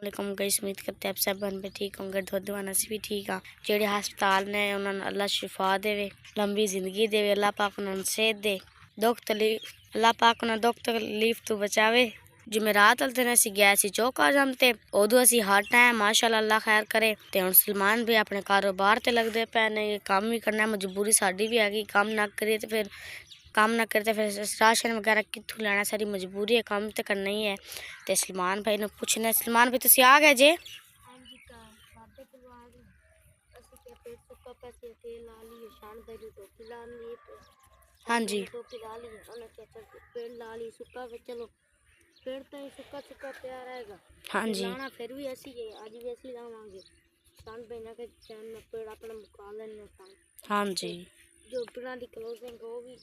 वालेकुम गाइस, उम्मीद करते हैं आप सब बन पे ठीक होंगे। दुआना से भी ठीक हाँ। जेड़े हस्पताल ने उन्होंने अल्लाह शिफा देवे, लंबी जिंदगी देवे, अल्लाह पाक उन्होंने सेहत दे, दुख तकलीफ अल्लाह पाक उन्होंने दुख तकलीफ तो बचावे। जुमेरात वाले दिन असी गए सी चौक आजम ते उदो असी हर टाइम माशाअल्लाह अल्लाह खैर करे ते हुण सलमान भी अपने कारोबार ते लगदे पे ने। काम भी करना मजबूरी साडी भी हैगी, काम ना करिए तो फिर काम ना करते फिर राशन वगैरह कित्थों लेना, सारी मजबूरी है, काम तो करना ही है। तो सलमान भाई ने पूछना, सलमान भाई तुसी आ गए जे? हाँ जी पेड़ तो सुक्का सुक्का तैयार रहेगा। हाँ जी फिर भी ऐसी है, आज भी ऐसी लावांगे सान पहना के चैन में पेड़ अपना मुका लेने सान। हाँ जी जो पेड़ की क्लोजिंग वो भी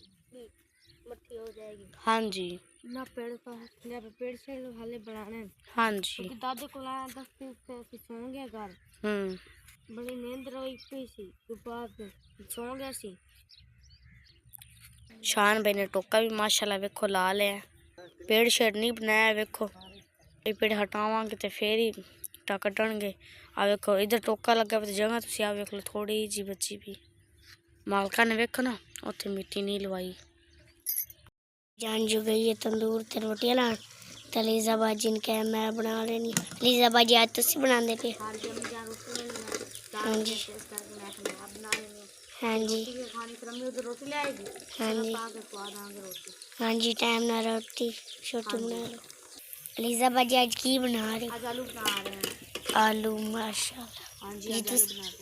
मट्टी हो जाएगी। हाँ जी ना पेड़ का पेड़ से हाले बनाने। हाँ जी दादे को लाया 10 दिन से सो गया घर। बड़ी नींद रोई पई सी, दोपहर सो गया सी। शान भाई ने टोका भी माशाल्लाह वेखो ला लिया, पेड़ शेड़ नहीं बनाया वेखो। ये पेड़ हटावांगे तो फिर ही कटणगे। आ वेखो इधर टोका लगा तो जगह तुसी आ वेख लो थोड़ी जी बची भी, मालका ने वेखो ना उत्थे मिट्टी नहीं लवाई। जान जो गई है तंदूर ते रोटियां लान ते लीजा बाजी ने कहा मैं बना लेनी। लीजा बाजी आज तुसी बनांदे पे? हाँ जी हाँ जी हाँ जी हाँ जी टाइम ना रोटी छोटी बना लो। लीजा बाजी आज की बना रहे? आज आलू बना रहे हैं। आलू माशाल्लाह। हाँ जी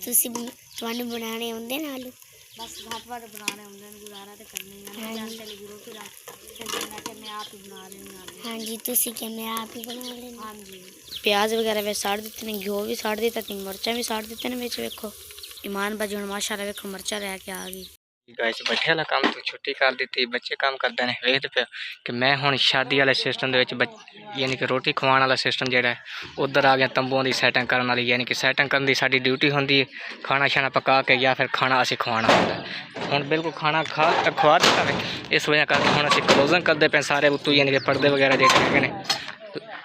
तुसी तुहानू बनाने आउंदे ना आलू? बस घट वट बनाने आउंदे ने, गुजारा ते करनी है। हाँ जी रोटी ला के मैं आप ही बना लेनी आलू। हाँ जी तुसी के मैं आप ही बना लेनी। हाँ जी प्याज वगैरह वे साड़ दिते ने, घिओ भी साड़ दिता ते मिर्चा भी साड़ दिते ने विच वेखो। ईमान बाजी हुण माशाल्लाह वेखो मिर्चा रह के आ गई। गाइस बैठे वाला काम तो छुट्टी कर दी, बच्चे काम करते हैं। वेखते पे कि मैं हुण शादी वाले सिस्टम यानी कि रोटी खवाने वाला सिस्टम जो है उधर आ गया। तंबुओं की सैटिंग करने वाली यानी कि सैटिंग करने की साडी ड्यूटी होंदी है, खाना शाना पका के या फिर खाना असी खवाना होंदा है। हुण बिल्कुल खाना खवा दिता है, इस वजह करके हुण असी क्लोजिंग करते पे सारे उत्तों यानी कि पर्दे वगैरह जो है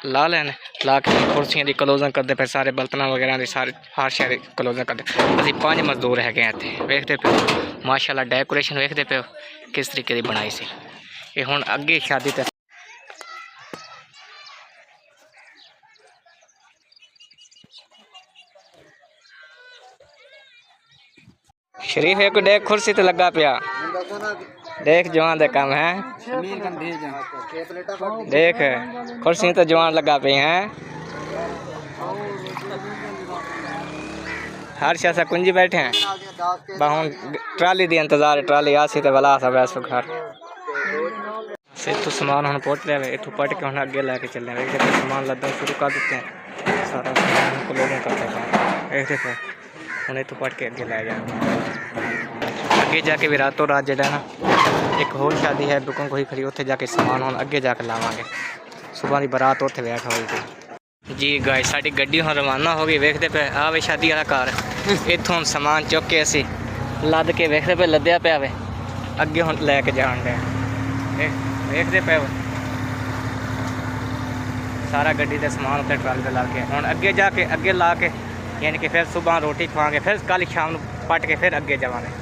ला लैन, ला के कुर्सियां की क्लोजिंग करते पे, सारे बर्तन वगैरह की सारे हर शहर क्लोजिंग करते। असी 5 मजदूर है इतने। वेखते पे माशाल्लाह डेकोरेशन वेखते पे किस तरीके की बनाई सी। ये हुण अगे शादी ते शरीफ एक देख कुर्सी ते लगा पिया, देख जवान दे काम है। देख कुर्सी तो जवान लगा पे हैं, हर शा से कुंजी बैठे हैं। बहुन ट्राली दी इंतजार है, ट्राली आसी तो वाला सब ऐसो घर से तो सामान हम पहुँच रहे हैं। इतों पट के हम अगे लैके चले हैं। सामान लदना शुरू कर देते हैं, सारा सामान को लोगों करते हैं। देखते पे हम इतों पट के अगे लै जाए। अगे जाके भी रातों रात जो है ना एक होर शादी है बुकिंग कोई खड़ी, उत्थे जाके सामान हम अगे जाके लावांगे। सुबह की बारात उत्थे बैठ होगी जी। गाइस साडी गड्डी हम रवाना हो गई। वेखते पे आवे शादी वाला घर, इत्थों सामान चुक के असी लद के वेखते पे लद्या पे आवे अगे हम लैके जान डे। वेखते पे सारा गड्डी का समान उत्ते ट्राली पे ला के हुण अगे जाके अगे ला के यानी कि फिर सुबह रोटी खवांगे, फिर कल शाम पट के फिर अगे जावांगे।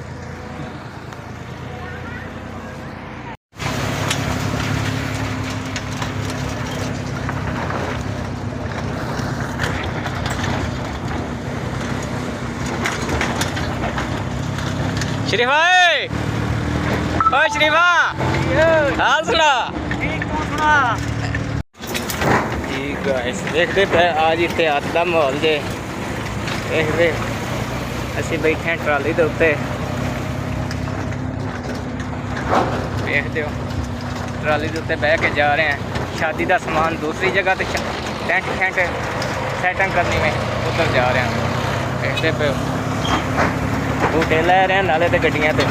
शरीफा ओ शरीफा हाल सुना जी। गाइस देखते पे आज इतने अत का माहौल जे देखते असी बैठे हैं ट्राली के उत्ते। देखते हो ट्राली के उत्ते बह के जा रहे हैं। शादी का समान दूसरी जगह पे टेंट शेंट सैटिंग करनी में उधर जा रहे हैं। देखते पे बूटे लै रहे हैं नाले ते गड्डियां ते।